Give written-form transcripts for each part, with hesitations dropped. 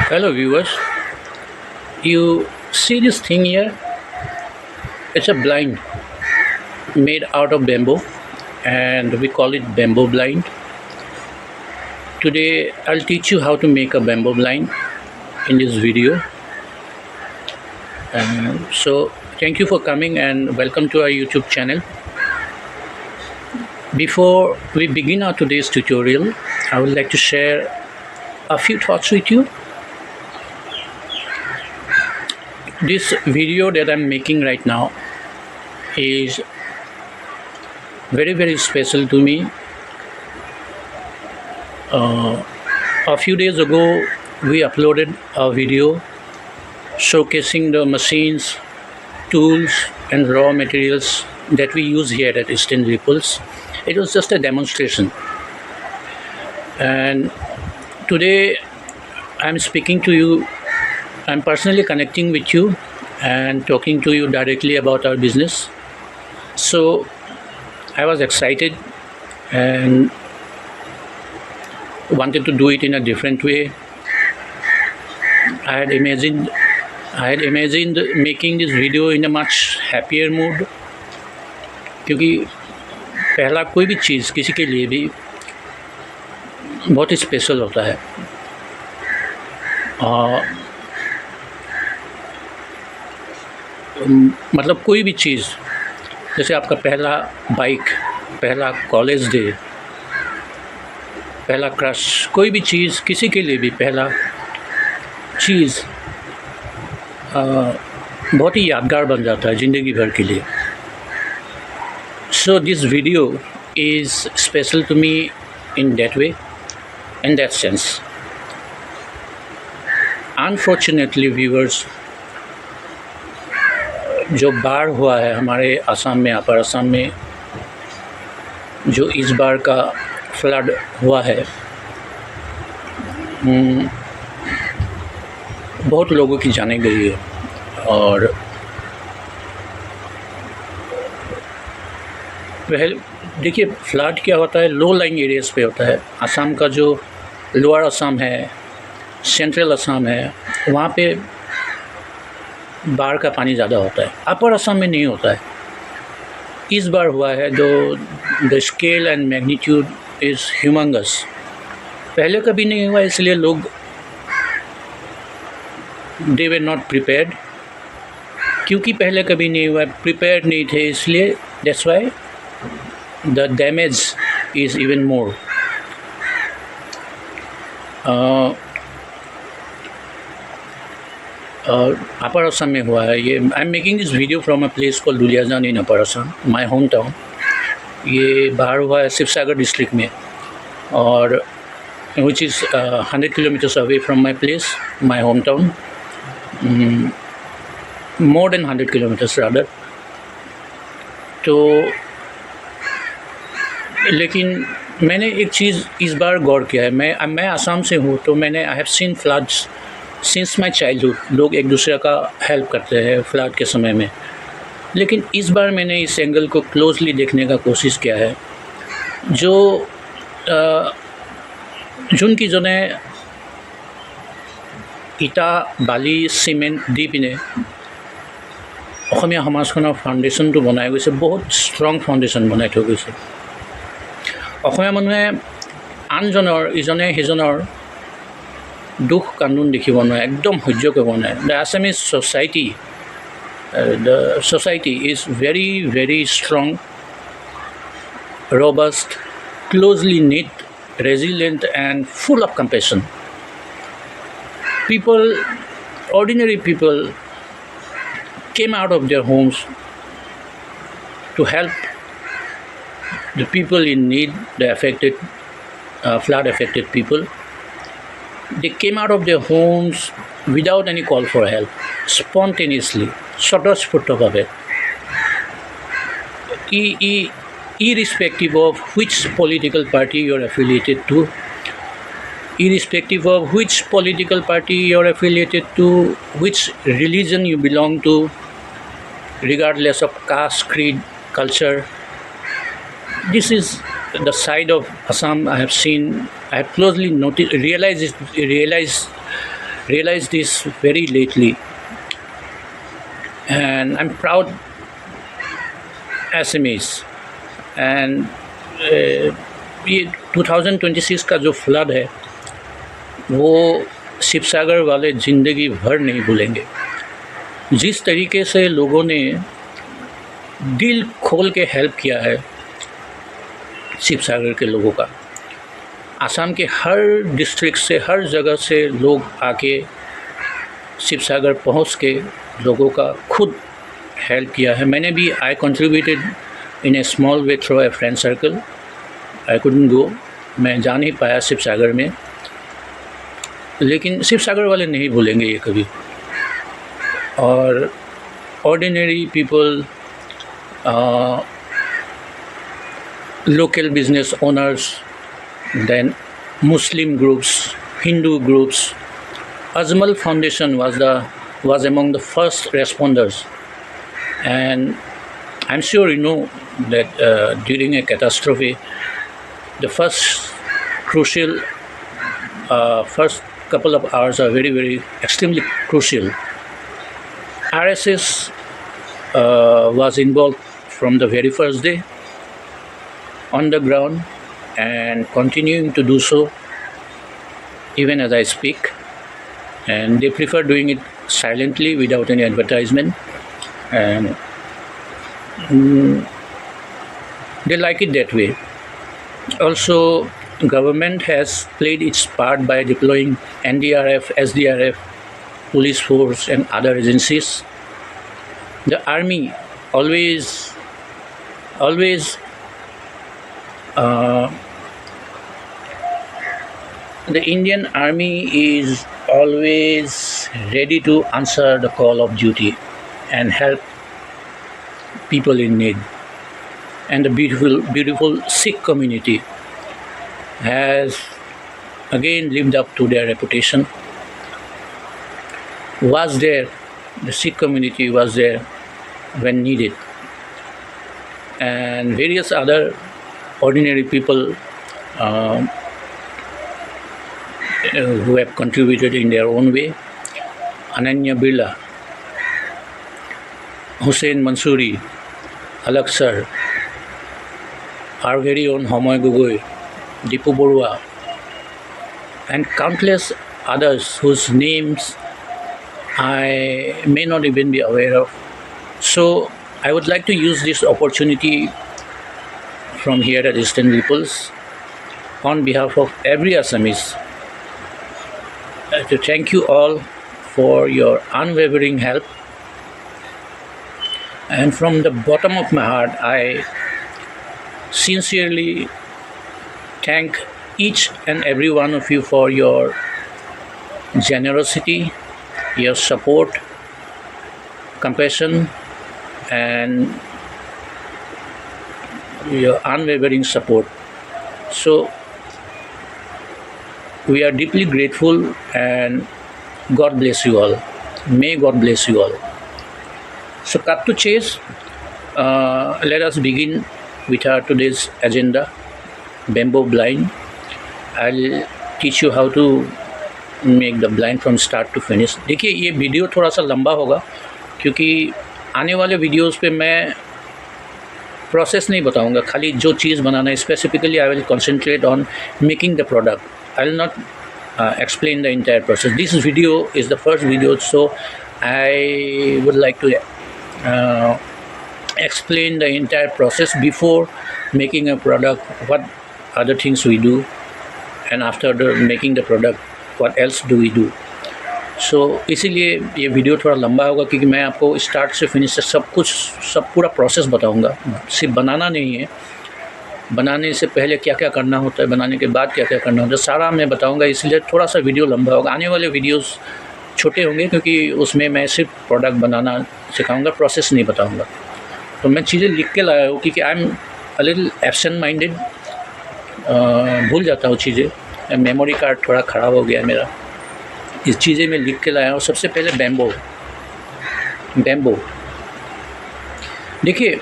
Hello viewers, you see this thing here? It's a blind made out of bamboo and we call it bamboo blind. Today I'll teach you how to make a bamboo blind in this video. So thank you for coming and welcome to our YouTube channel. Before we begin our today's tutorial, I would like to share a few thoughts with you. This video that I'm making right now is very special to me. A few days ago we uploaded a video showcasing the machines, tools and raw materials that we use here at Eastern Ripples. It was just a demonstration, and today I'm speaking to you. I'm personally connecting with you and talking to you directly about our business. So I was excited and wanted to do it in a different way. I had imagined making this video in a much happier mood, क्योंकि पहला कोई भी चीज़ किसी के लिए भी बहुत ही special होता है। मतलब कोई भी चीज़, जैसे आपका पहला बाइक, पहला कॉलेज डे, पहला क्रश, कोई भी चीज़ किसी के लिए भी पहला चीज़ बहुत ही यादगार बन जाता है ज़िंदगी भर के लिए. So this video is special to me in that way, in that sense. Unfortunately viewers, जो बाढ़ हुआ है हमारे असम में, अपर असम में जो इस बार का फ्लड हुआ है, बहुत लोगों की जानें गई है. और पहले देखिए फ्लड क्या होता है, लो लाइंग एरियाज़ पे होता है. असम का जो लोअर असम है, सेंट्रल असम है, वहाँ पे बाढ़ का पानी ज़्यादा होता है. अपर असम में नहीं होता है. इस बार हुआ है जो the scale and magnitude is humongous. पहले कभी नहीं हुआ, इसलिए लोग दे वर नॉट प्रिपेयर्ड. क्योंकि पहले कभी नहीं हुआ, प्रिपेयर्ड नहीं थे, इसलिए that's why the damage is even more. Upper Assam में हुआ है ये. I am making this video from a place called Duliajan in upper Assam, my home town. ये बाहर हुआ है शिवसागर डिस्ट्रिक्ट में, और which is 100 kilometres away from my place, my home town. More than 100 kilometres rather. तो लेकिन मैंने एक चीज़ इस बार गौर किया है. मैं आसाम से हूँ, तो मैंने I have seen floods since my childhood. लोग एक दूसरे का हेल्प करते हैं फ्लड के समय में. लेकिन इस बार मैंने इस एंगल को क्लोजली देखने का कोशिश किया है. जो যোনকি জনে ইটা বালি সিমেণ্ট দি পিনে অসমীয়া সমাজখনৰ ফাউণ্ডেশ্যনটো বনাই গৈছে. বহুত ষ্ট্ৰং ফাউণ্ডেশ্যন বনাই থৈ গৈছে. অসমীয়া মানুহে আনজনৰ ইজনে সিজনৰ দুখ কান্দোন দেখিব নোৱাৰে, একদম সহ্য কৰিব নোৱাৰে. The Assamese society is very strong, robust, closely knit, resilient and full of compassion. Ordinary people came out of their homes to help the people in need, the affected flood affected people. They came out of their homes without any call for help, spontaneously, স্বতঃস্ফূর্তভাবে, irrespective of which political party you are affiliated to, irrespective of which political party you are affiliated to, which religion you belong to, regardless of caste, creed, culture. This is the side of Assam I have seen. I have closely realized realized this very lately, and I'm proud SMEs. And ये 2026 का जो flood है वो शिवसागर वाले ज़िंदगी भर नहीं भूलेंगे। जिस तरीके से लोगों ने दिल खोल के हेल्प किया है शिवसागर के लोगों का, आसाम के हर डिस्ट्रिक्ट से, हर जगह से लोग आके शिवसागर पहुंच के लोगों का खुद हेल्प किया है। मैंने भी I contributed in a small way through a friend circle. I couldn't go, मैं जा नहीं पाया शिवसागर में, लेकिन शिवसागर वाले नहीं भूलेंगे ये कभी। और ordinary people, local business owners, then Muslim groups, Hindu groups. Ajmal Foundation was among the first responders, and I'm sure you know that during a catastrophe, the first crucial first couple of hours are very extremely crucial. RSS was involved from the very first day on the ground and continuing to do so even as I speak, and they prefer doing it silently without any advertisement, and they like it that way. Also, government has played its part by deploying NDRF, SDRF, police force and other agencies. The army always the Indian Army is always ready to answer the call of duty and help people in need. And the beautiful Sikh community has again lived up to their reputation. Was there, the Sikh community was there when needed, and various other ordinary people who have contributed in their own way. Ananya Birla, Hussein Mansoori, Alak Sir, our very own Homoy Gogoi, Dipu Borua, and countless others whose names I may not even be aware of. So I would like to use this opportunity from here at Eastern Ripples on behalf of every Assamese to thank you all for your unwavering help. And from the bottom of my heart, I sincerely thank each and every one of you for your generosity, your support, compassion, and your unwavering support. So we are deeply grateful, and God bless you all. May God bless you all. So cut to chase, let us begin with our today's agenda, bamboo blind. I'll teach you how to make the blind from start to finish. देखिए ये video थोड़ा सा लंबा होगा क्योंकि आने वाले videos पे मैं प्रोसेस नहीं बताऊंगा, खाली जो चीज़ बनाना है specifically I will concentrate on making the product. I will not explain the entire process. This video is the first video, so I would like to explain the entire process before making a product, what other things we do, and after making the product, what else do we do. So इसीलिए ये video थोड़ा लंबा होगा क्योंकि मैं आपको start से finish से सब पूरा प्रोसेस बताऊंगा. सिर्फ बनाना नहीं है, बनाने से पहले क्या क्या करना होता है, बनाने के बाद क्या क्या करना होता है, सारा मैं बताऊंगा. इसलिए थोड़ा सा वीडियो लंबा होगा. आने वाले वीडियोस छोटे होंगे क्योंकि उसमें मैं सिर्फ प्रोडक्ट बनाना सिखाऊंगा, प्रोसेस नहीं बताऊंगा. तो मैं चीज़ें लिख के लाया हूँ क्योंकि I am a little absent minded, भूल जाता हूँ चीज़ें. मेमोरी कार्ड थोड़ा ख़राब हो गया मेरा. इस चीज़ें मैं लिख के लाया हूँ. सबसे पहले बैम्बो. देखिए,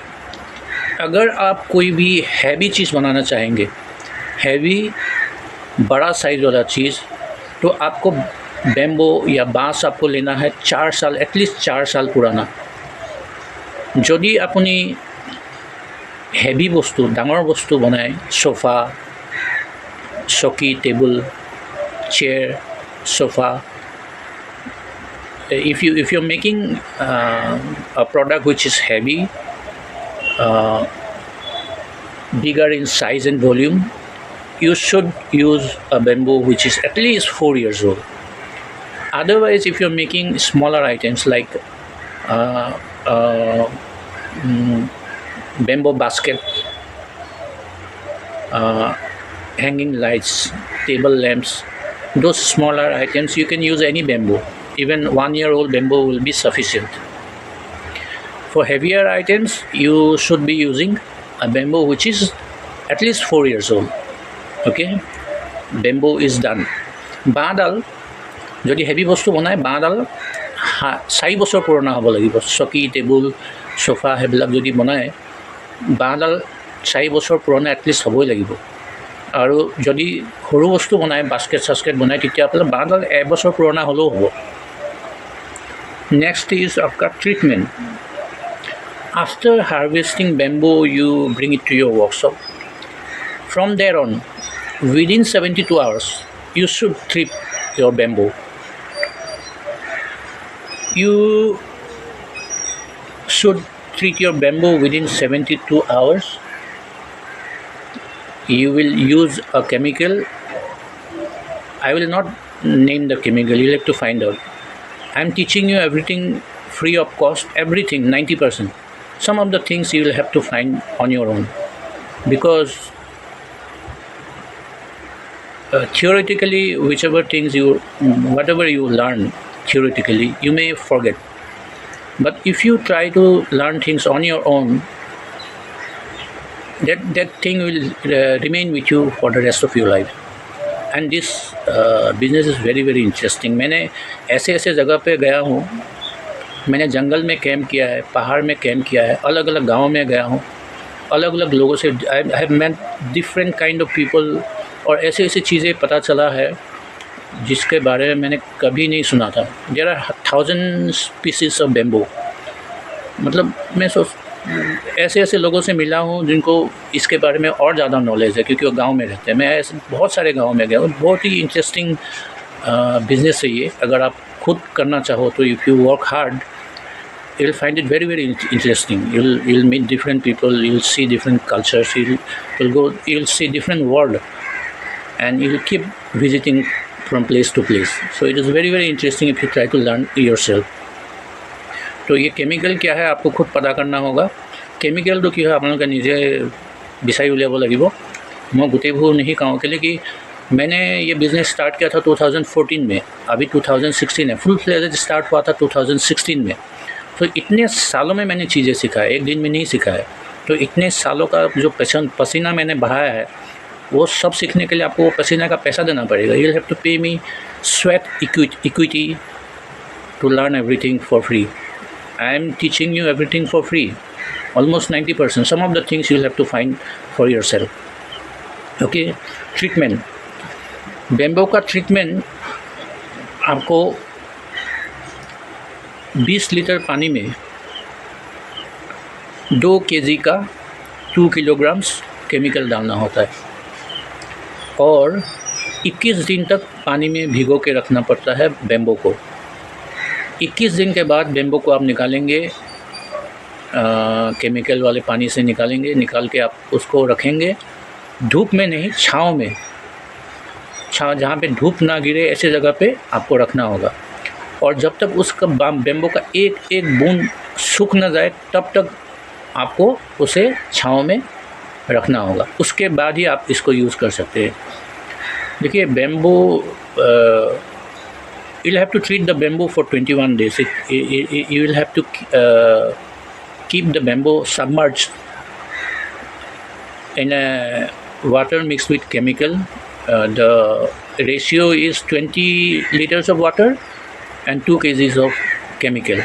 अगर आप कोई भी हैवी चीज़ बनाना चाहेंगे, हैवी बड़ा साइज़ वाला चीज़, तो आपको बेम्बो या बाँस आपको लेना है 4 साल, एटलिस्ट 4 साल पुराना। যদি আপুনি হেভি বস্তু, ডাঙৰ বস্তু বনায়, সোফা, চকী, table, chair, sofa, if you're making a product which is heavy, bigger in size and volume, you should use a bamboo which is at least 4 years old. Otherwise, if you're making smaller items like bamboo basket, hanging lights, table lamps, those smaller items, you can use any bamboo. Even 1-year-old bamboo will be sufficient. For heavier items, you should be using a bamboo which is at least 4 years old. Okay, bamboo is done. বাঁহডাল যদি heavy বস্তু বনায়, বাঁহডাল 4 বছৰ পুৰণা হ'ব লাগিব। চকী, table, sofa সেইবিলাক যদি বনায়, বাঁহডাল 4 বছৰ পুৰণা এটলিষ্ট হ'বই লাগিব। আৰু যদি সৰু বস্তু বনায়, বাস্কেট চাস্কেট বনায়, তেতিয়া আপোনাৰ বাঁহডাল 1 বছৰ পুৰণা হ'লেও হ'ব। নেক্সট ইজ আপোনাৰ treatment. After harvesting bamboo, you bring it to your workshop. From there on, within 72 hours, you should treat your bamboo. You should treat your bamboo within 72 hours. You will use a chemical. I will not name the chemical, you'll have to find out. I'm teaching you everything free of cost, everything, 90%. Some of the things you will have to find on your own, because theoretically, whatever you learn theoretically, you may forget. But if you try to learn things on your own, that thing will remain with you for the rest of your life. And this business is very very interesting. मैंने ऐसे जगह पे गया हूँ, मैंने जंगल में camp किया है, पहाड़ में कैंप किया है, अलग अलग गाँव में गया हूँ, अलग अलग लोगों से I have met different kind of people, और ऐसे चीज़ें पता चला है जिसके बारे में मैंने कभी नहीं सुना था। There are 1000 pieces of bamboo. मतलब मैं ऐसे लोगों से मिला हूँ जिनको इसके बारे में और ज़्यादा नॉलेज है, क्योंकि वो गांव में रहते हैं। मैं ऐसे बहुत सारे गांव में गया हूँ। बहुत ही इंटरेस्टिंग बिजनेस है ये। अगर आप खुद करना चाहो तो if you work hard, you will find it very very interesting. You'll meet different people, you'll see different cultures, you'll see different world, and you'll keep visiting from place to place. So it is very very interesting if you try to learn yourself. तो ये chemical क्या है आपको खुद पता करना होगा। Chemical तो क्या है आपलोग निजे विषय उलियाब लगिब। मैं गोटेबूर नहीं कहूँ के लिए कि मैंने ये बिज़नेस स्टार्ट किया था 2014 में, अभी 2016 है। फुल फ्लेजेड स्टार्ट हुआ था 2016 में। तो इतने सालों में मैंने चीज़ें सीखा है, एक दिन में नहीं सीखा है। तो इतने सालों का जो पसीना मैंने बहाया है, वो सब सीखने के लिए आपको वो पसीना का पैसा देना पड़ेगा। You have to pay me sweat equity to learn everything for free. I am teaching you everything for free, almost 90%. Some of the things you will have to find for yourself. Okay, treatment. Bamboo का treatment आपको 20 litre पानी में 2 kg का 2 kilograms chemical डालना होता है, और 21 दिन तक पानी में भिगो के रखना पड़ता है बेम्बो को। 21 दिन के बाद बेम्बो को आप निकालेंगे, केमिकल वाले पानी से निकालेंगे। निकाल के आप उसको रखेंगे धूप में नहीं, छाँव में। जहाँ पे धूप ना गिरे ऐसे जगह पे आपको रखना होगा। और जब तक उसका बेम्बो का एक एक बूंद सूख न जाए तब तक आपको उसे छाँव में रखना होगा। उसके बाद ही आप इसको यूज़ कर सकते हैं। देखिए bamboo, you'll have to treat the bamboo for 21 days. You will have to keep the bamboo submerged in a water mixed with chemical. The ratio is 20 liters of water and 2 kgs of chemical.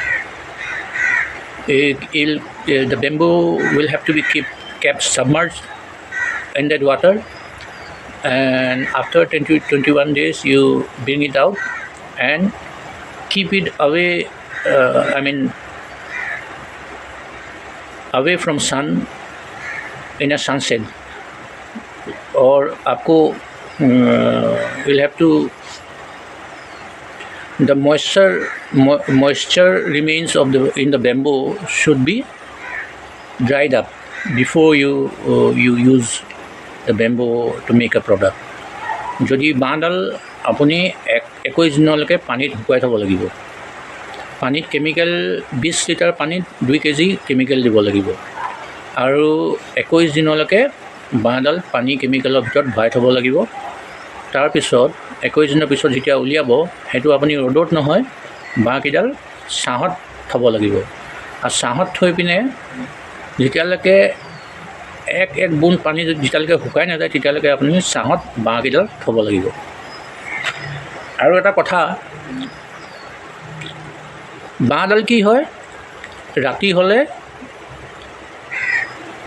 The bamboo will have to be kept submerged in that water, and after 21 days you bring it out and keep it away, away from sun in a sunset. और आपको will have to the moisture remains of the in the bamboo should be dried up before you use the bamboo to make a product. যদি বাঁহডাল আপুনি 21 দিনলৈকে পানীত শুকুৱাই থ'ব লাগিব। পানীত কেমিকেল 20 লিটাৰ পানীত 2 কেজি কেমিকেল দিব লাগিব আৰু 21 দিনলৈকে বাঁহডাল পানী কেমিকেলৰ ভিতৰত ভৰাই থ'ব লাগিব। তাৰপিছত 21 দিনৰ পিছত যেতিয়া উলিয়াব সেইটো আপুনি ৰ'দত নহয় বাঁহকেইডাল ছাঁত থ'ব লাগিব। আৰু ছাঁত থৈ পিনে যেতিয়ালৈকে এক বুন পানী যেতিয়ালৈকে শুকাই নাযায় তেতিয়ালৈকে আপুনি ছাঁত বাঁহকেইডাল থ'ব লাগিব। আৰু এটা কথা, বাঁহডাল কি হয়, ৰাতি হ'লে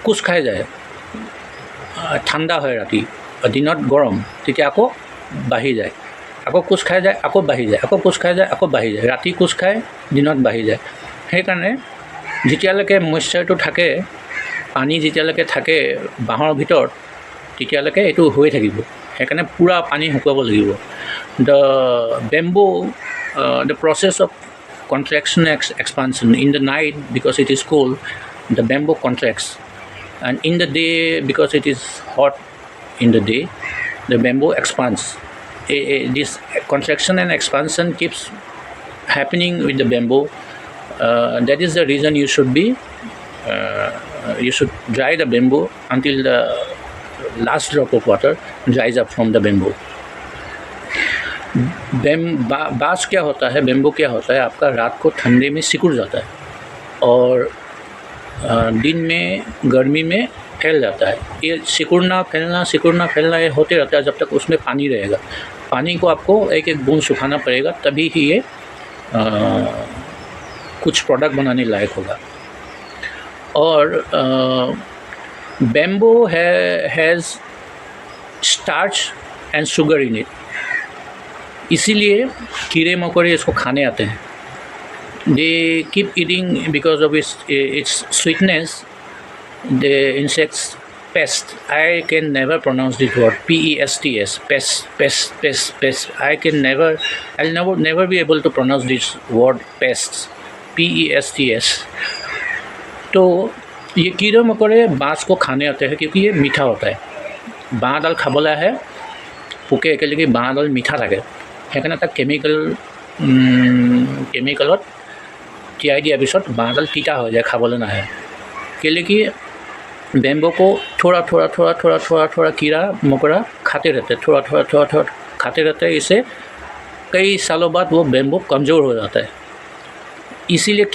কোচ খাই যায়, ঠাণ্ডা হয় ৰাতি, দিনত গৰম, তেতিয়া আকৌ বাঢ়ি যায়, আকৌ কোচ খাই যায়, আকৌ বাঢ়ি যায়, আকৌ কোচ খাই যায়, আকৌ বাঢ়ি যায়, ৰাতি কোচ খাই দিনত বাঢ়ি যায়। সেইকাৰণে যেতিয়ালৈকে মইশ্চাৰটো থাকে, পানী যেতিয়ালৈকে থাকে বাঁহৰ ভিতৰত তেতিয়ালৈকে এইটো হৈ থাকিব। সেইকাৰণে পূৰা পানী শুকুৱাব লাগিব। The process of contraction and expansion in the night, because it is cold, the bamboo contracts, and in the day, because it is hot in the day, the bamboo expands. This contraction and expansion keeps happening with the bamboo. That is the reason you should dry the bamboo until the last drop of water dries up from the bamboo. बाँस क्या होता है, bamboo क्या होता है, आपका रात को ठंडे में सिकुड़ जाता है और दिन में गर्मी में फैल जाता है। ये सिकुड़ना फैलना ये होते रहता है जब तक उसमें पानी रहेगा। पानी को आपको एक बूंद सुखाना पड़ेगा, तभी ही ये कुछ प्रोडक्ट बनाने लायक होगा। और bamboo has starch and sugar in it, इसीलिए कीड़े मकोड़े इसको खाने आते हैं। They keep eating because of its sweetness. The insects pest, I can never pronounce this word, PESTS, pest, I can never be able to pronounce this word pest, PESTS। तो ये कीड़े मकोड़े बाँस को खाने आते हैं क्योंकि ये मीठा होता है। बाँहडाल खाबले है पोके एकेलगे बाँहडाल मीठा থাকে, সেইকাৰণে তাক কেমিকেলত তিয়াই দিয়াৰ পিছত বাঁহডাল তিতা হৈ যায়, খাবলৈ নাহে। কেলে कि बेम्बो को थोड़ा कीड़ा मकोड़ा खाते रहते, थोड़ा खाते रहते हैं। इससे कई सालों बाद वो बेम्बो कमज़ोर हो जाता है। इसीलिए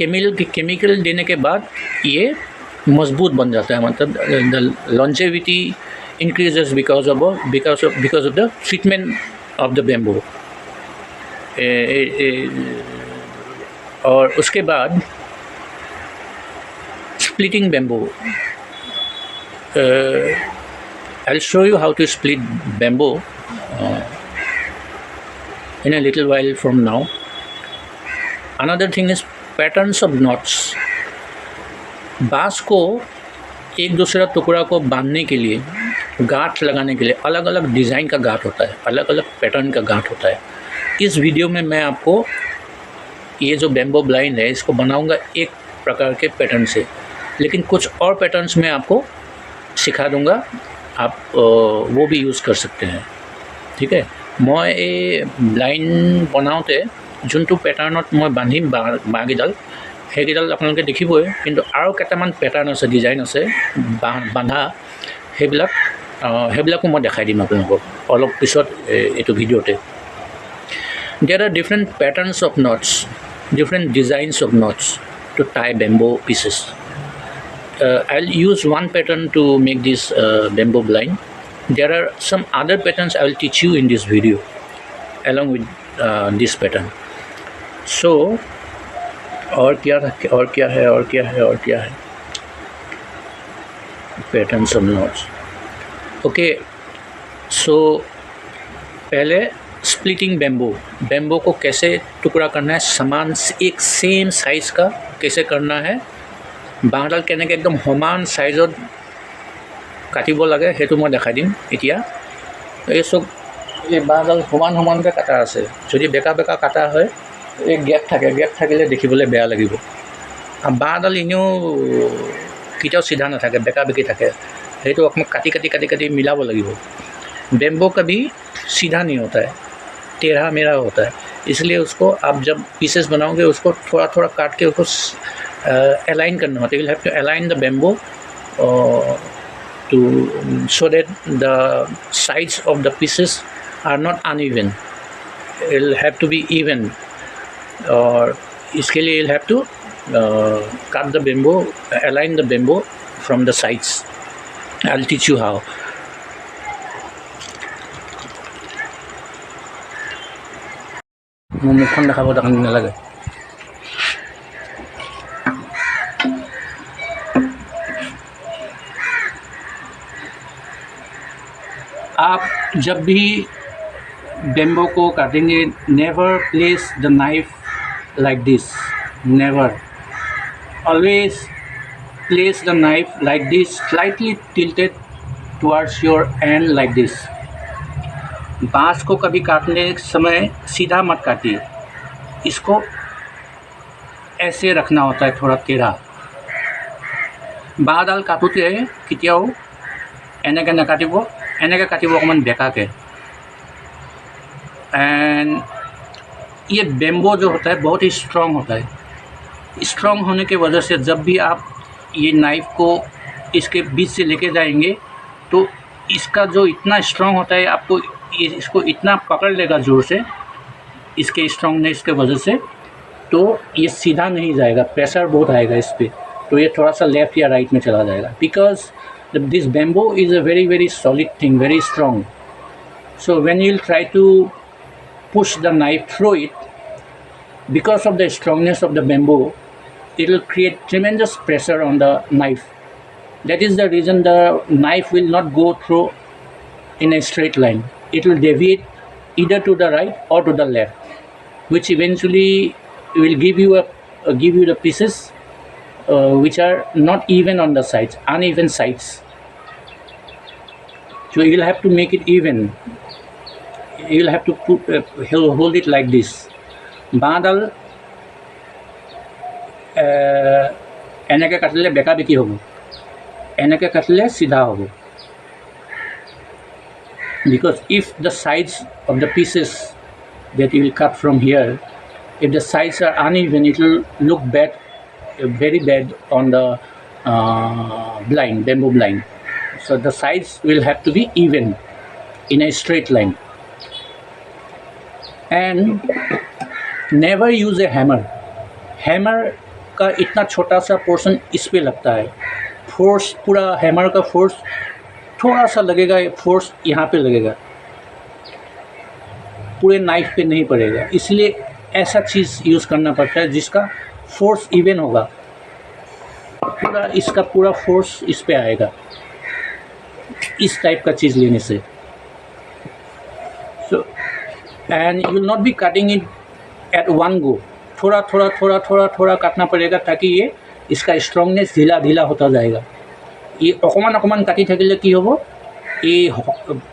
केमिकल देने के बाद ये मजबूत बन जाता है, मतलब the longevity increases because of the treatment of the bamboo. और उसके बाद splitting bamboo. I'll show you how to split bamboo in a little while from now. Another thing is patterns of knots. बाँस को एक दूसरा टुकड़ा को बांधने के लिए, गांठ लगाने के लिए अलग अलग डिज़ाइन का गांठ होता है, अलग अलग पैटर्न का गांठ होता है। इस वीडियो में मैं आपको ये जो बेम्बो ब्लाइंड है इसको बनाऊंगा एक प्रकार के पैटर्न से, लेकिन कुछ और पैटर्न्स मैं आपको सिखा दूंगा, आप वो भी यूज़ कर सकते हैं। ठीक है, मैं ये ब्लाइंड बनाते যোনটো পেটাৰ্ণত মই বান্ধিম বাঁহকেইডাল, সেইকেইডাল আপোনালোকে দেখিবই, কিন্তু আৰু কেইটামান পেটাৰ্ণ আছে, ডিজাইন আছে বান্ধা, সেইবিলাকো মই দেখাই দিম আপোনালোকক অলপ পিছত এইটো ভিডিঅ'তে। There are different patterns of knots, different designs of knots to tie bamboo pieces. I'll use one pattern to make this bamboo blind. There are some other patterns I will teach you in this video along with this pattern. So और क्या है patterns of knots. Okay, so पहले splitting bamboo, bamboo को कैसे टुकड़ा करना है, समान एक सेम साइज़ का कैसे करना है, বাঁহডাল কেনেকৈ একদম সমান সাইজত কাটিব লাগে সেইটো মই দেখাই দিম এতিয়া। এই চব এই বাঁহডাল সমান সমানকৈ কাটা আছে, যদি বেকা বেকা কাটা হয় এই গেপ থাকে, গেপ থাকিলে দেখিবলৈ বেয়া লাগিব। আৰু বাঁহডাল এনেও কেতিয়াও চিধা নাথাকে, বেকা বেকি থাকে, সেইটো অকণমান কাটি কাটি কাটি কাটি মিলাব লাগিব। बेम्बो कभी सीधा नहीं होता है, टेढ़ा मेढ़ा होता है, इसलिए उसको आप जब पीसेस बनाओगे उसको थोड़ा थोड़ा काट के उसको अलाइन करना होता है। You have to align the bamboo to so that the sides of the pieces are not uneven, it will have to be even, और इसके लिए you'll have to cut the bamboo, align the bamboo from the sides. I'll teach you how. মোৰ মুখখন দেখাব দেখাব নালাগে। आप जब भी बेम्बो को काटेंगे, never place the knife like this, never, always place the knife like this, slightly tilted towards your and like this. बाँस को कभी काटने समय सीधा मत काटिए, इसको ऐसे रखना होता है, थोड़ा टेढ़ा। বাঁহডাল কাটোতে কেতিয়াও এনেকৈ নাকাটিব, এনেকৈ কাটিব অকণমান বেকাকৈ। एंड ये बेम्बो जो होता है बहुत ही स्ट्रॉन्ग होता है, स्ट्रॉन्ग होने की वजह से जब भी आप ये नाइफ़ को इसके बीच से लेके जाएंगे तो इसका जो इतना स्ट्रॉन्ग होता है, आपको इसको इतना पकड़ लेगा ज़ोर से, इसके स्ट्रॉन्गनेस के वजह से, तो ये सीधा नहीं जाएगा, प्रेशर बहुत आएगा इस पर, तो ये थोड़ा सा लेफ़्ट या राइट में चला जाएगा। Because this bamboo is a very very solid thing, very strong. So when you will try to push the knife through it, because of the strongness of the bamboo, it will create tremendous pressure on the knife. That is the reason the knife will not go through in a straight line. It will deviate either to the right or to the left, which eventually will give you the pieces which are not even on the sides, uneven sides. So you will have to make it even. You will have to hold it like this. বাঁহডাল এনেকৈ কাটিলে বেকা বেকি হ'ব, এনেকৈ কাটিলে চিধা হ'ব। Because if the sides of the pieces that you will cut from here, if the sides are uneven, it will look bad, very bad on the blind, bamboo blind. So the sides will have to be even in a straight line. And never use A hammer. Hammer का इतना छोटा सा portion इस पे लगता है, force पूरा hammer का फोर्स थोड़ा सा लगेगा, फोर्स यहाँ पे लगेगा, पूरे नाइफ पे नहीं पड़ेगा। इसलिए ऐसा चीज़ यूज़ करना पड़ता है जिसका फोर्स इवन होगा, पूरा इसका पूरा फोर्स इस पे आएगा, इस टाइप का चीज़ लेने से। So and you will not be cutting it at one go, थोड़ा थोड़ा थोड़ा थोड़ा थोड़ा काटना पड़ेगा ताकि ये इसका स्ट्रॉन्गनेस ढीला ढीला होता जाएगा। ये অকণমান অকণমান কাটি থাকিলে কি হ'ব, এই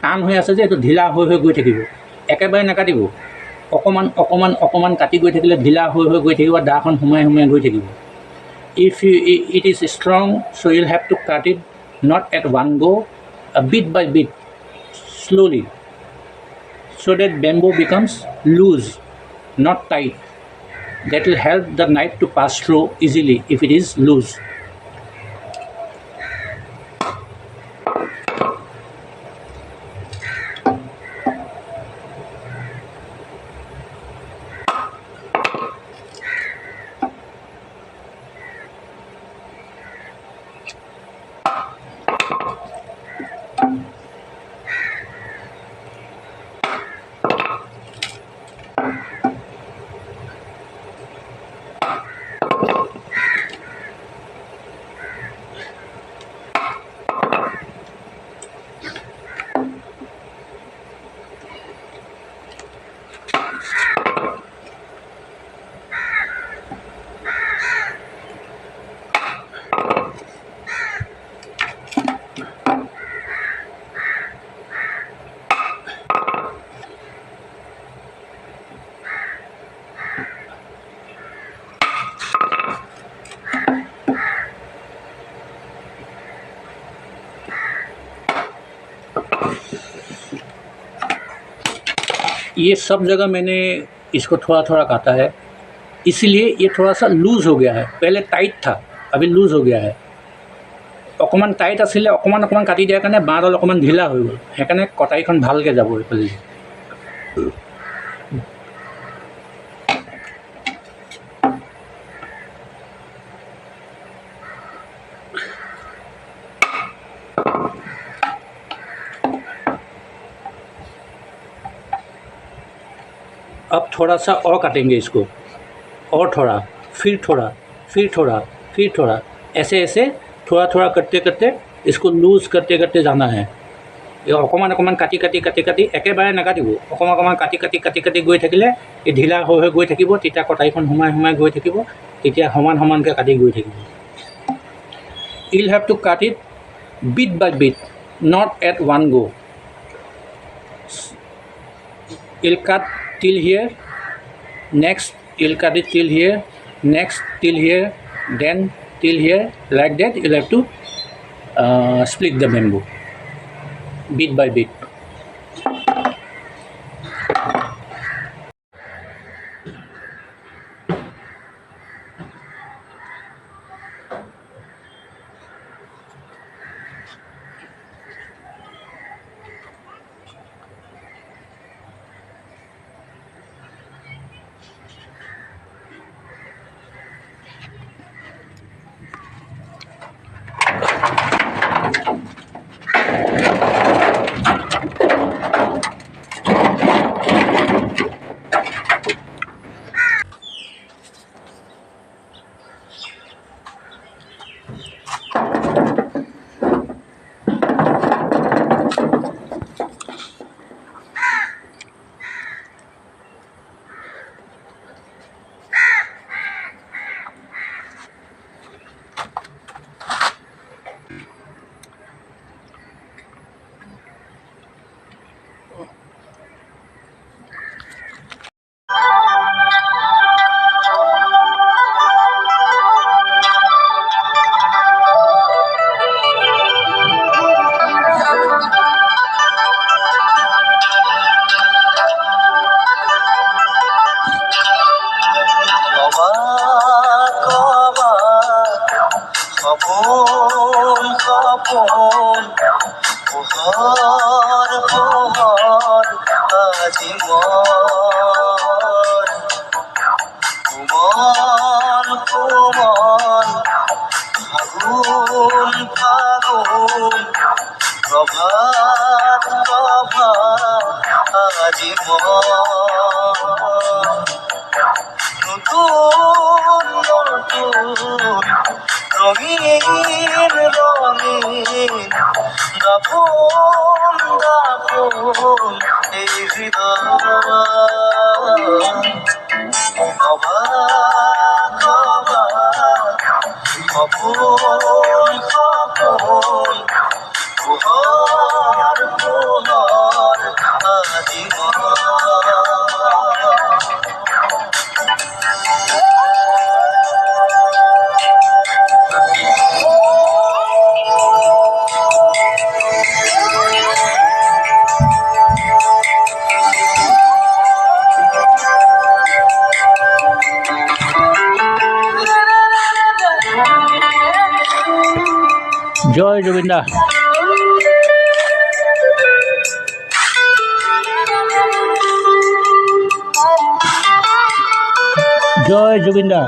টান হৈ আছে যে এইটো ঢিলা হৈ হৈ গৈ থাকিব, একেবাৰে নাকাটিব, অকণমান অকণমান অকণমান কাটি গৈ থাকিলে ঢিলা হৈ হৈ গৈ থাকিব, দাখন সোমাই সোমাই গৈ থাকিব। If it is strong, so' you'll have to cut it not at one go', bit by bit, slowly, so that bamboo becomes loose, not tight. That will help the knife to pass through easily if it is loose. ये सब जगह मैंने इसको थोड़ा थोड़ा काटा है, इसीलिए ये थोड़ा सा लूज़ हो गया है। पहले टाइट था, अभी लूज़ हो गया है। অকণমান টাইট আছিলে, অকণমান অকণমান কাটি দিয়াৰ কাৰণে বাঁহডাল অকণমান ঢিলা হৈ গ'ল, সেইকাৰণে কটাৰীখন ভালকৈ যাব এইফালে। अब थोड़ा सा और काटेंगे इसको, और थोड़ा, फिर थोड़ा, फिर थोड़ा, फिर थोड़ा, ऐसे ऐसे थोड़ा थोड़ा करते करते इसको लूज़ करते करते जाना है। এই অকণমান অকণমান কাটি কাটি কাটি কাটি একেবাৰে নাকাটিব, অকণমান অকণমান কাটি কাটি কাটি কাটি গৈ থাকিলে এই ঢিলা হৈ হৈ গৈ থাকিব, তেতিয়া কটাৰীখন সোমাই সোমাই গৈ থাকিব, তেতিয়া সমান সমানকৈ কাটি গৈ থাকিব। You'll have to cut it bit by bit, not at one go. You'll cut till here, next you'll cut it till here, next till here, then till here, like that. You'll have to split the bamboo bit by bit. জয় জুবিন দা। জয় জুবিন দা।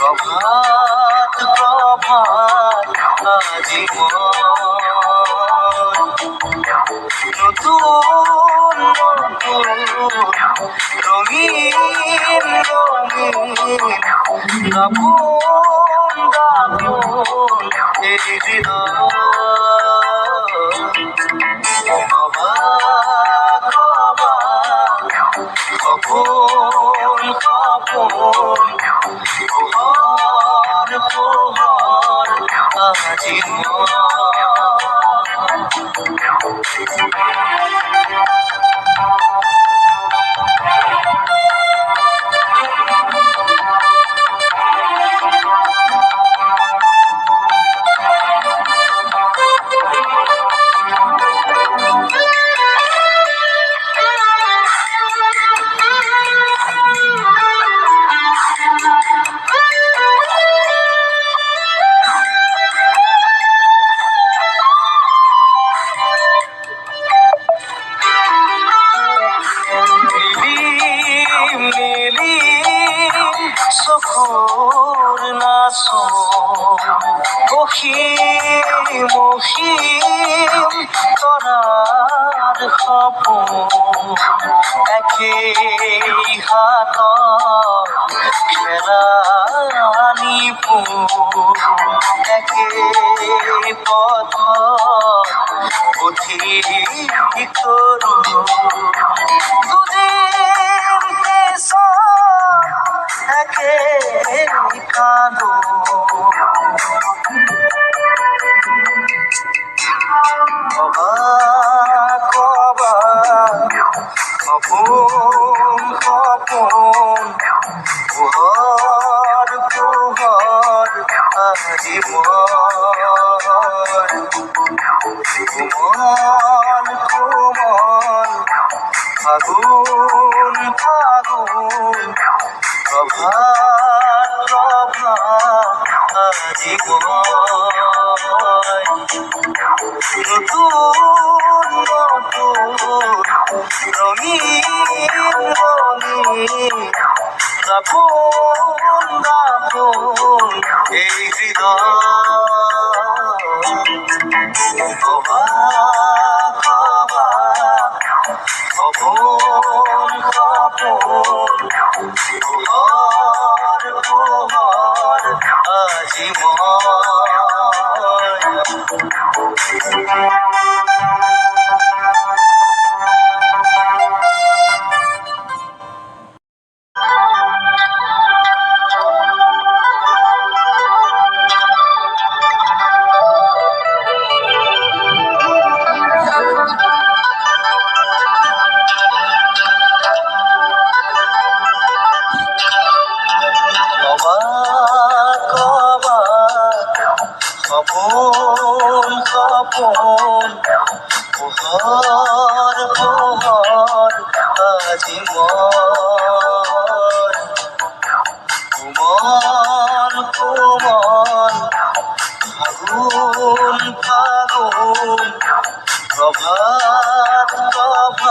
প্রভাত প্রভাত আজীবন নতুন নতুন রঙিন রঙিন দাপন দাপন এই হৃদয় অবাক অবাক কখন কখন প্রহর প্রহর আজীবন চকুৰ নাচোন মহিম মহিম তৰাৰ সপোন একেই হাতত খেলানি পোন একেই পথত পথিক তৰু দুদিন পিছত একে কাঁদো অবাক অবাক সপোন সপোন পোহৰ পোহৰ আজীবন কোমল কোমল ফাগুন ফাগুন প্রভাত প্রভাত আজীবন নতুন নতুন রঙিন রঙিন দাপন দাপন এই হৃদয় অবাক অবাক কখন কখন পোহর পোহর আজীবন অবাক অবাক সপোন সপোন পোহর পোহর আজীবন কোমল কোমল ফাগুন ফাগুন প্রভাত প্রভাত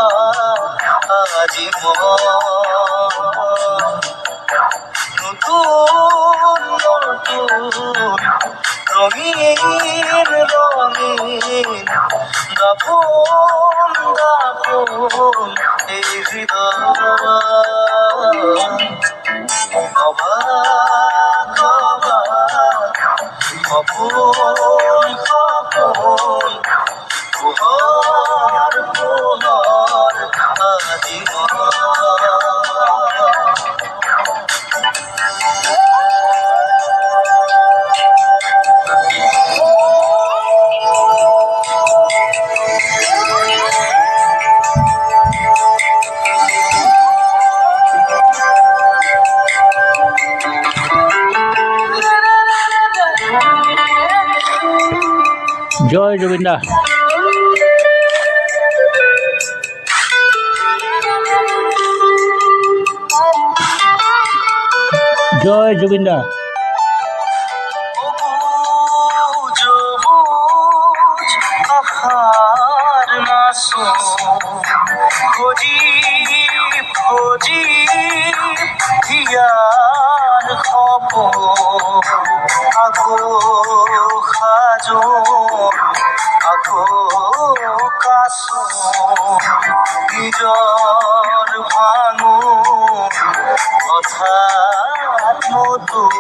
আজীবন নতুন নতুন রঙিন রঙিন দাপন দাপন এই হৃদয় অবাক অবাক সপোন সপোন পোহর পোহর আজীবন জয় জুবিনদা। জয় জুবিনদা। খোঁজি খোঁজি হিয়ার খবর আকৌ সাজোন আকৌ কাচোন নিজৰ ভাঙোন হঠাৎ নতুন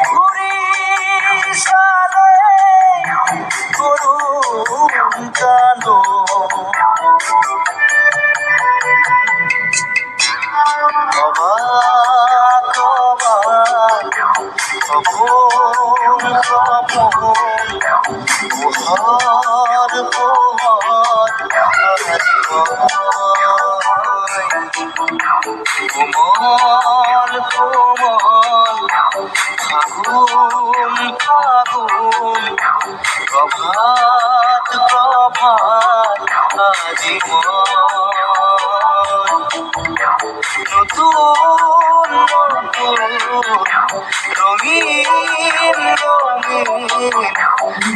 ঘূৰি চালে কৰুণ কান্দোন অবাক অবাক সপোন সপোন পোহৰ পোহৰ আজি কোমল কোমল ফাগুন ফাগুন প্ৰভাত প্ৰভাত আজি নতুন নতুন ৰঙীন ৰঙীন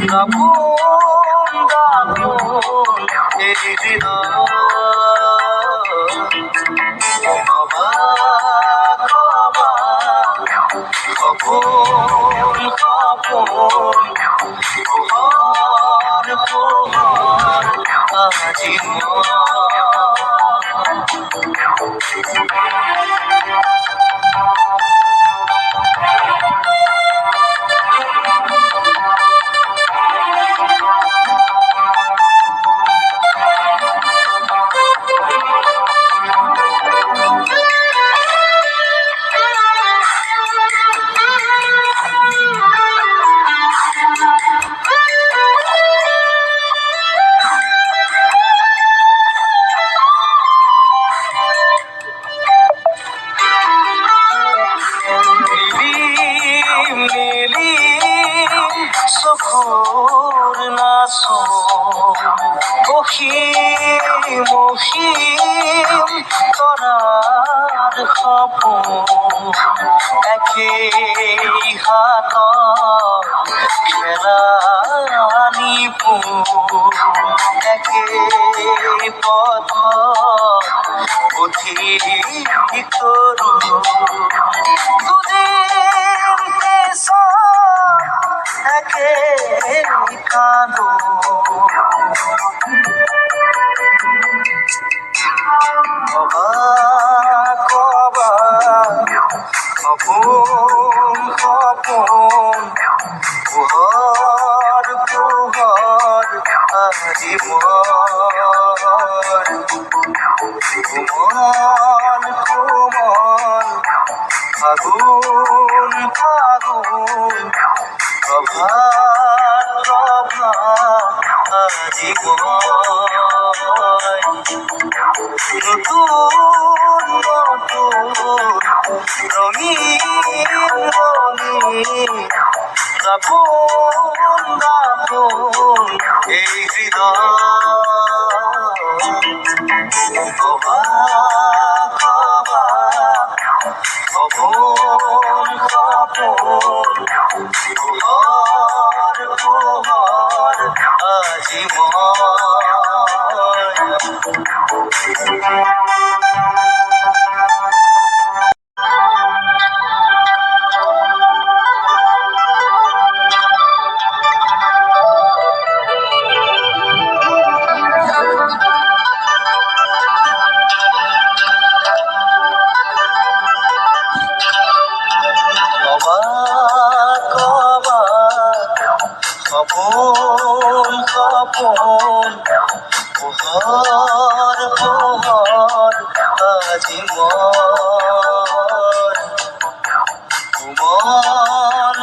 দাপোন দাপোন এই হৃদয় অবাক অবাক সপোন সপোন পোহৰ পোহৰ আজি চকুৰ নাচোন মহিম মহিম তৰাৰ সপোন একেই হাতত খেলানি পোন একেই পথত পথিক তৰুণ দুদিন পিছত একে কান্দো অবাক অবাক সপোন সপোন পোহৰ পোহৰ আজি কোমল কোমল ফাগুন ফাগুন প্ৰভাত প্ৰভাত আজি নতুন নতুন ৰঙীন ৰঙীন দাপোন দাপোন এই হৃদয় অবাক অবাক সপোন সপোন পোহৰ পোহৰ আজি অবাক অবাক সপোন সপোন পোহৰ পোহৰ আজি কোমল কোমল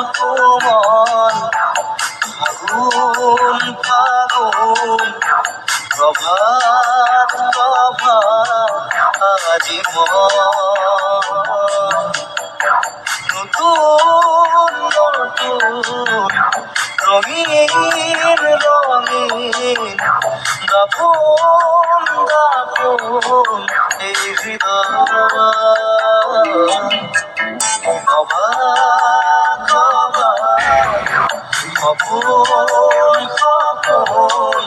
ফাগুন ফাগুন প্ৰভাত প্ৰভাত আজি নতুন নতুন রঙিন রঙিন দাপন দাপন এই হৃদয় অবাক অবাক সপন সপন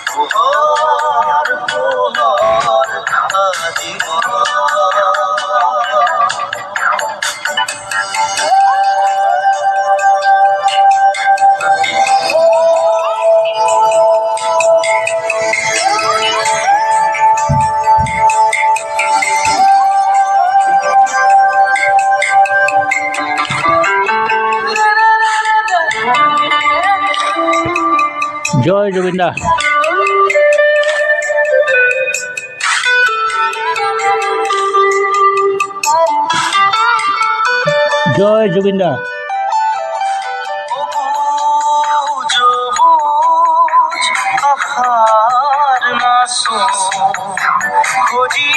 পোহর পোহর আজি জুবিন দা। জয় জুবিন দা। সবুজ আহার মাসুম খোঁজি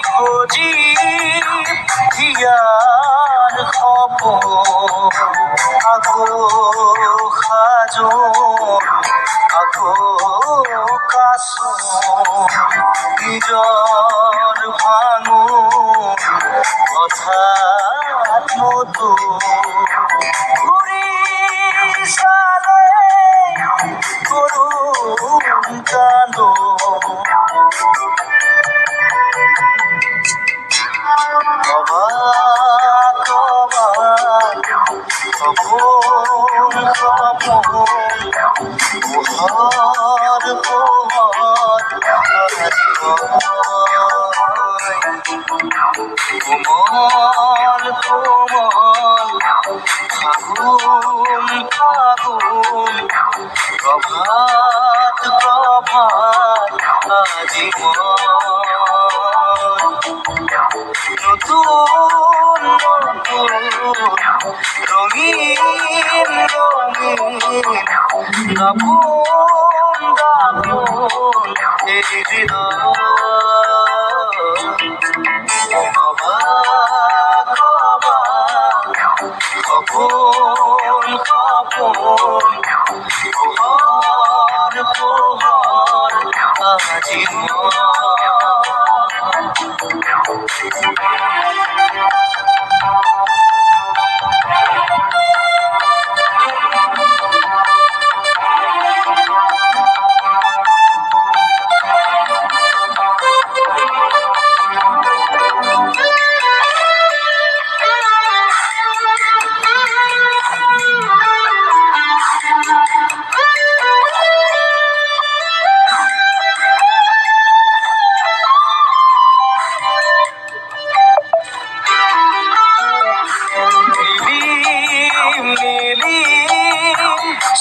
খোঁজি হিয়ার খবর আগো খাজন আগো কাসুম নিজর ভাঙুন হঠাৎ মতো উড়িষ্যালে করুণ কান্দ অবাক অবাক খবর খবর পোহর পোহর কোমল কোমল ফাগুন ফাগুন প্রভাত প্রভাত আজীবন নতুন নতুন রঙিন রঙিন দাপন দাপন এই হৃদয় অবাক অবাক খবর খবর পোহর পোহর আজীবন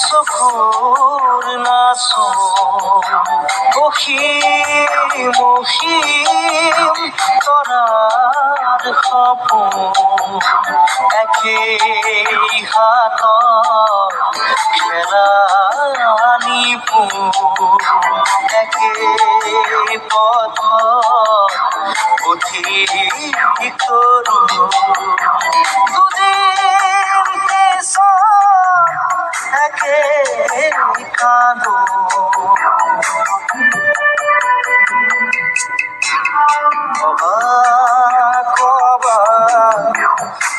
চকুৰ নাচোন মহিম মহিম তৰাৰ সপোন একেই হাতত খেলানি পোন একেই পথত পথিক তৰুণ দুদিন পিছত একে কাঁদো অবাক অবাক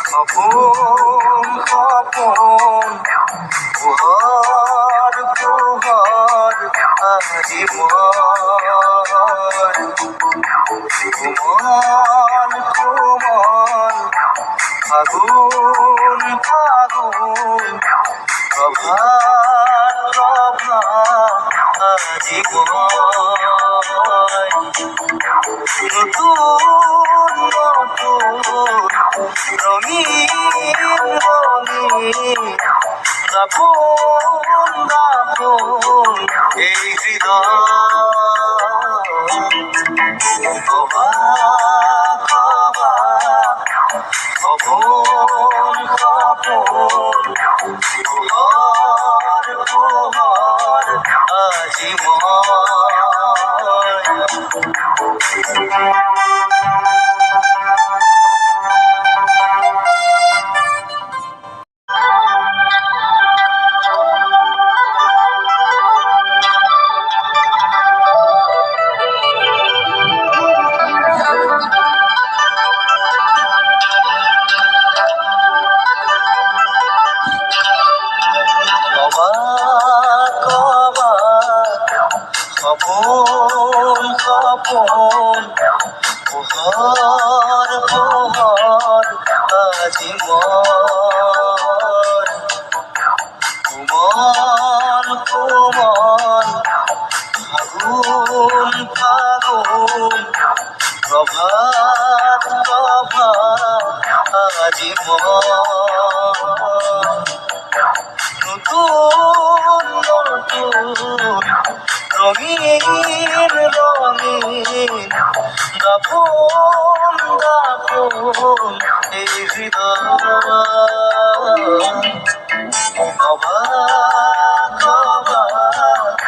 সপোন সপোন পোহৰ পোহৰ আজীবন কোমল কোমল ফাগুন ফাগুন প্রভাত প্রভাত আজীবন নতুন নতুন রঙিন রঙিন দাপন দাপন এই হৃদয় অবাক অবাক খবর খবর পোহর পোহর আজীবন অবাক অবাক খবর খবর পোহর পোহর আজীবন কোমল কোমল ফাগুন ফাগুন প্রভাত প্রভাত আজীবন নতুন নতুন রঙিন রঙিন দাপন দাপন এই হৃদয় অবাক অবাক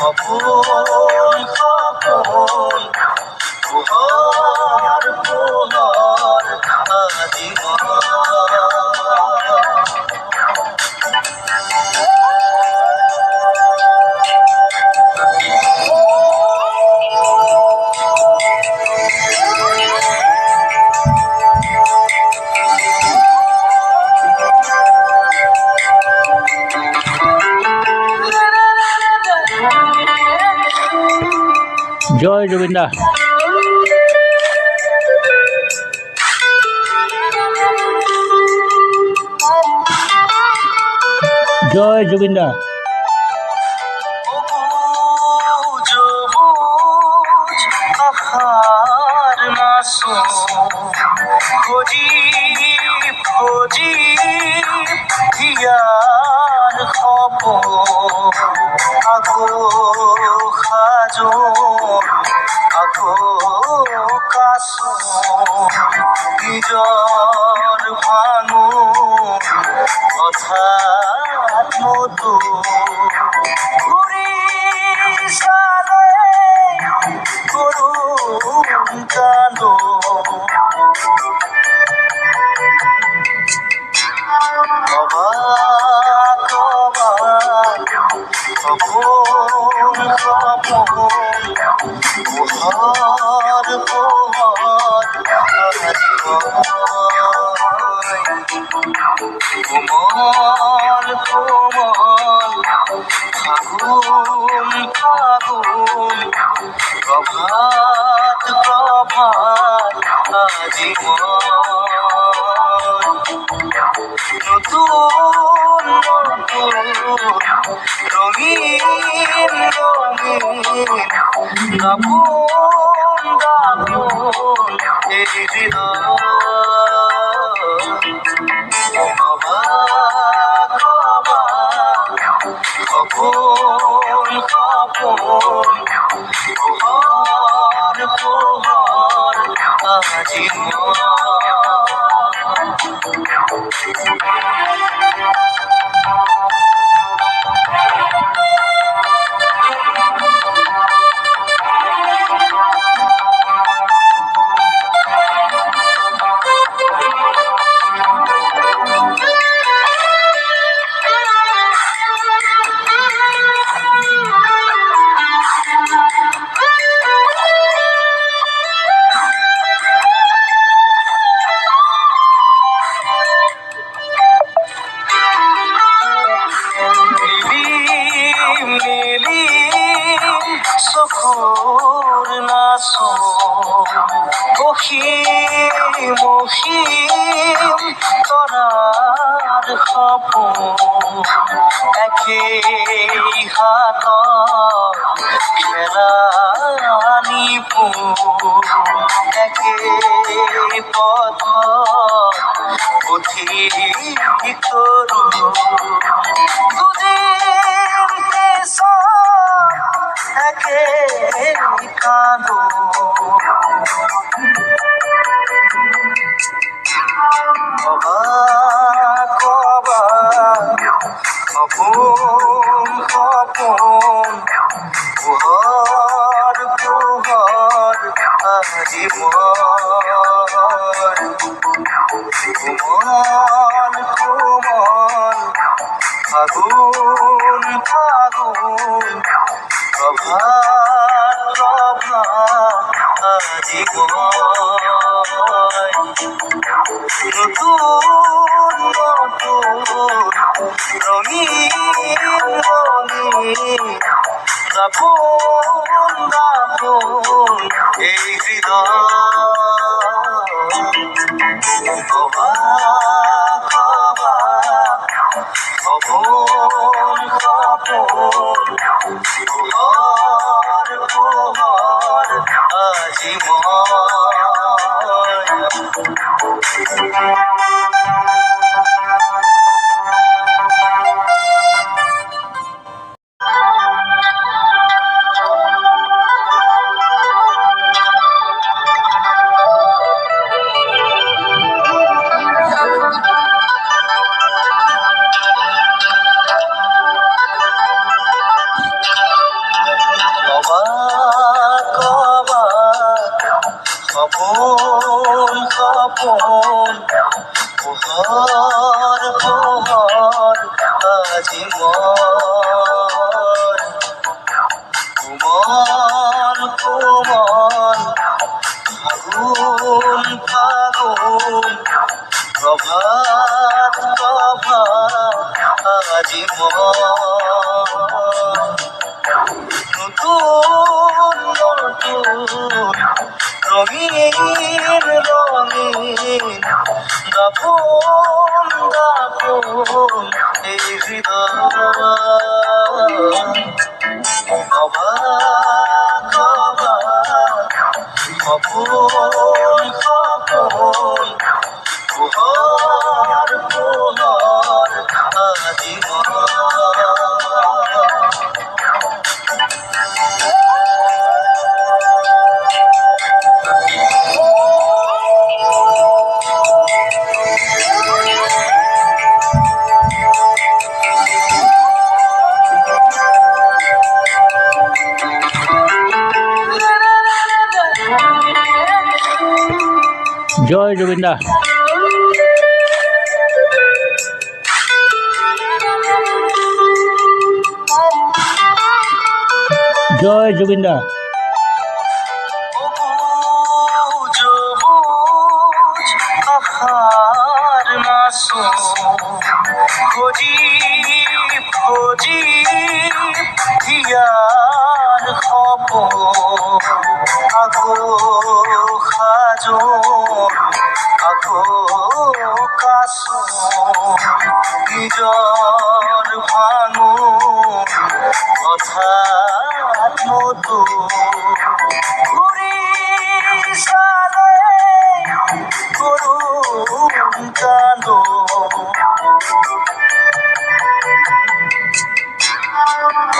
অপন অপন পুহর পুহর আজীবন Joy Govinda. Joy Govinda. সবুজ আহার মাসুম খোঁজি খোঁজি হিয়ার খবর আগো খাজন আগো কাসুম নিজর ভাঙুন হঠাৎ নতুন সালে করুণ কালো অবাক অবাক খবর খবর পোহর পোহর কোমল কোমল ফাগুন ফাগুন প্রভাত প্রভাত আজীবন নতুন নতুন রঙিন রঙিন দাপন দাপন এই হৃদয় অবাক অবাক কপন কপন পোহর পোহর আজীবন সখর নাসো মহিম মহিম তরার খবর একেই হাত খেলানি একে পথ পথিক তরু দুদিন কেশ একে কাঁদো অবাক অবাক খপন খপন পুহর পুহর আজীবন কোমল কোমল ফাগুন ফাগুন প্রভাত প্রভাত আজীবন নতুন নতুন রঙিন রঙিন দাপন দাপন এই হৃদয় অবাক অবাক খবর খবর পোহর পোহর আজীবন সপন সপন পোহর পোহর আজি মন কোমল কোমল ফাগুন ফাগুন প্রভাত প্রভাত আজি মন নতুন নতুন রঙিন রঙিন দাপন দাপন এই হৃদয় অবাক অবাক সপন সপন পোহর পোহর আজি মন জয় জুবিনদা। জয় জুবিনদা। সবুজ আহার মাসুম খোঁজি খোঁজি হিয়ার খবর আগো খাজন আগো কাসুম নিজর ভাঙুন হঠাৎ নতুন ঘুরি সালে করুণ কালো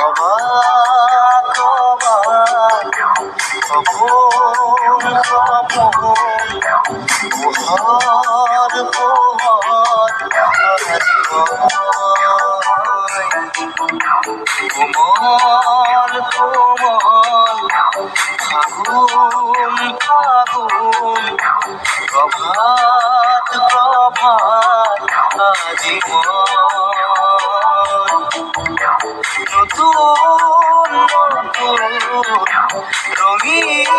অবাক অবাক সপন সপন পোহর পোহর আজি কোমল কোমল ফাগুন ফাগুন প্রভাত প্রভাত আজি মন নতুন নতুন রঙিন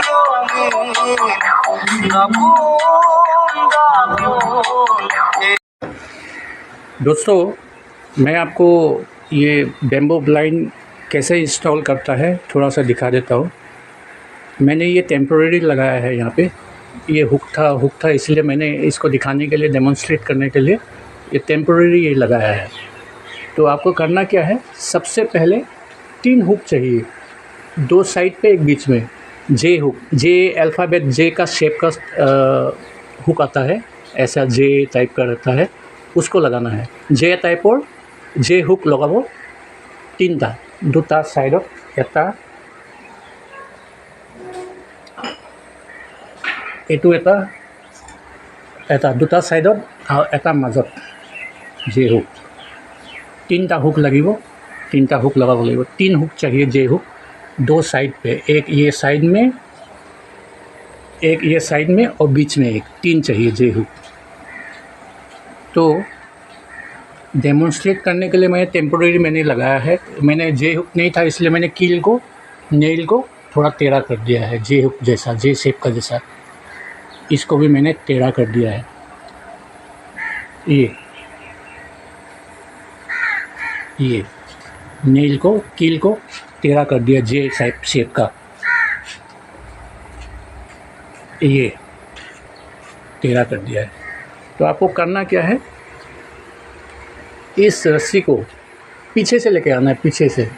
রঙিন দাপন দাপন दोस्तों, मैं आपको ये बैम्बू ब्लाइंड कैसे इंस्टॉल करता है थोड़ा सा दिखा देता हूँ। मैंने ये टेम्पोरेरी लगाया है यहाँ पे। ये हुक था इसलिए मैंने इसको दिखाने के लिए, डेमोन्स्ट्रेट करने के लिए ये टेम्पोरेरी ये लगाया है। तो आपको करना क्या है, सबसे पहले 3 हुक चाहिए, 2 साइड पे एक बीच में। जे हुक, जे अल्फ़ाबेट जे का शेप का हुक आता है, ऐसा जे टाइप का रहता है, उसको लगाना है। जे टाइप और जे हुक लगाब 3টা, 2টা साइडत এটা, এইটো এটা, 2টা साइडत और এটা মাজত जे हुक। 3টা हुक लगिब, 3টা हुक लगाब लगिब। 3 हुक चाहिए जे हुक, 2 साइड पे, एक ये साइड में, एक ये साइड में और बीच में एक, 3 चाहिए जे हुक। तो डेमोन्स्ट्रेट करने के लिए मैंने टेम्पोरेरी मैंने लगाया है। मैंने जे हुक नहीं था इसलिए मैंने कील को, नेल को थोड़ा टेढ़ा कर दिया है, जे हुक जैसा, जे शेप का जैसा। इसको भी मैंने टेढ़ा कर दिया है। ये नेल को, कील को टेढ़ा कर दिया जे टाइप शेप का, ये टेढ़ा कर दिया है। तो आपको करना क्या है, इस रस्सी को पीछे से लेके आना है, पीछे से।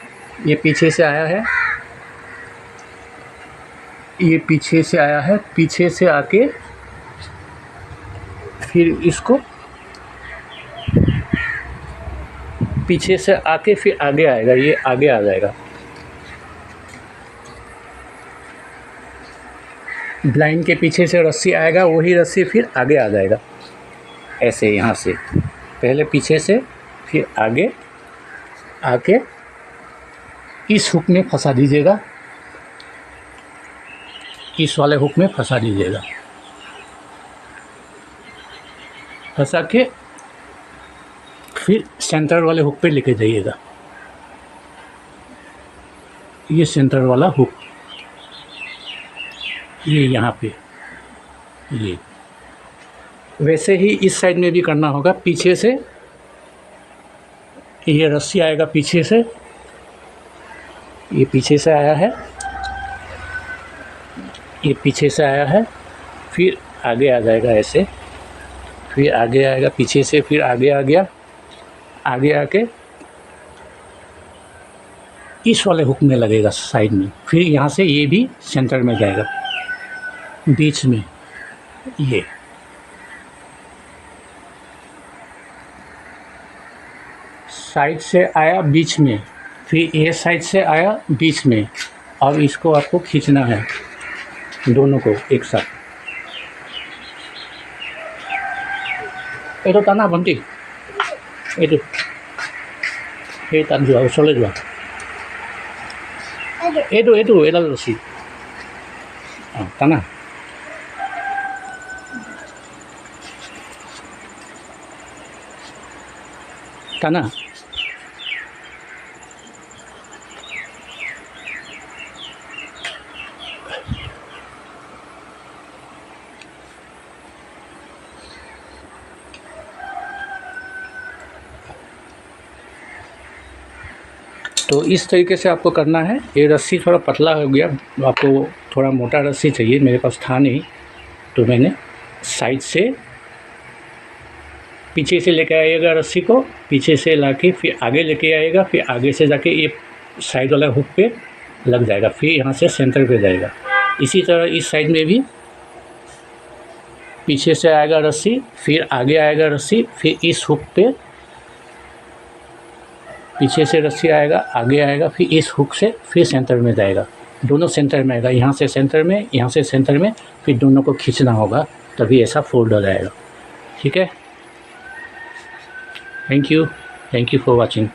ये पीछे से आया है, ये पीछे से आया है, पीछे से आके फिर इसको पीछे से आके फिर आगे आएगा, ये आगे आ जाएगा। ब्लाइंड के पीछे से रस्सी आएगा, वही रस्सी फिर आगे आ जाएगा। ऐसे यहाँ से पहले पीछे से फिर आगे आके इस हुक में फंसा दीजिएगा। इस वाले हुक में फंसा दीजिएगा। फंसा के फिर सेंटर वाले हुक पे लेके जाइएगा। ये सेंटर वाला हुक, ये यहाँ पे, ये वैसे ही इस साइड में भी करना होगा। पीछे से ये रस्सी आएगा, पीछे से, ये पीछे से आया है, ये पीछे से आया है, फिर आगे आ जाएगा ऐसे, फिर आगे आएगा पीछे से, फिर आगे आ गया, आगे आके इस वाले हुक में लगेगा साइड में, फिर यहाँ से ये भी सेंटर में जाएगा, बीच में ये साइड से आया बीच में, फिर ये साइड से आया बीच में, और इसको आपको खींचना है दोनों को एक साथ। ये तो टाना भंटी, ये टान जोआ, ओसरले जोआ, ये एडाल रस्सी टाना। टाना तो इस तरीके से आपको करना है। ये रस्सी थोड़ा पतला हो गया, आपको थोड़ा मोटा रस्सी चाहिए, मेरे पास था नहीं, तो मैंने साइड से पीछे से लेके आइएगा रस्सी को, पीछे से लाके फिर आगे लेके आएगा, फिर आगे से जाके ये साइड वाला हुक पे लग जाएगा, फिर यहाँ से सेंटर पे जाएगा। इसी तरह इस साइड में भी पीछे से आएगा रस्सी, फिर आगे आएगा रस्सी, फिर इस हुक पे पीछे से रस्सी आएगा, आगे आएगा, फिर इस हुक से फिर सेंटर में जाएगा, दोनों सेंटर में आएगा, यहाँ से सेंटर में, यहाँ से सेंटर में, फिर दोनों को खींचना होगा, तभी ऐसा फोल्ड हो जाएगा। ठीक है, थैंक यू फॉर वॉचिंग।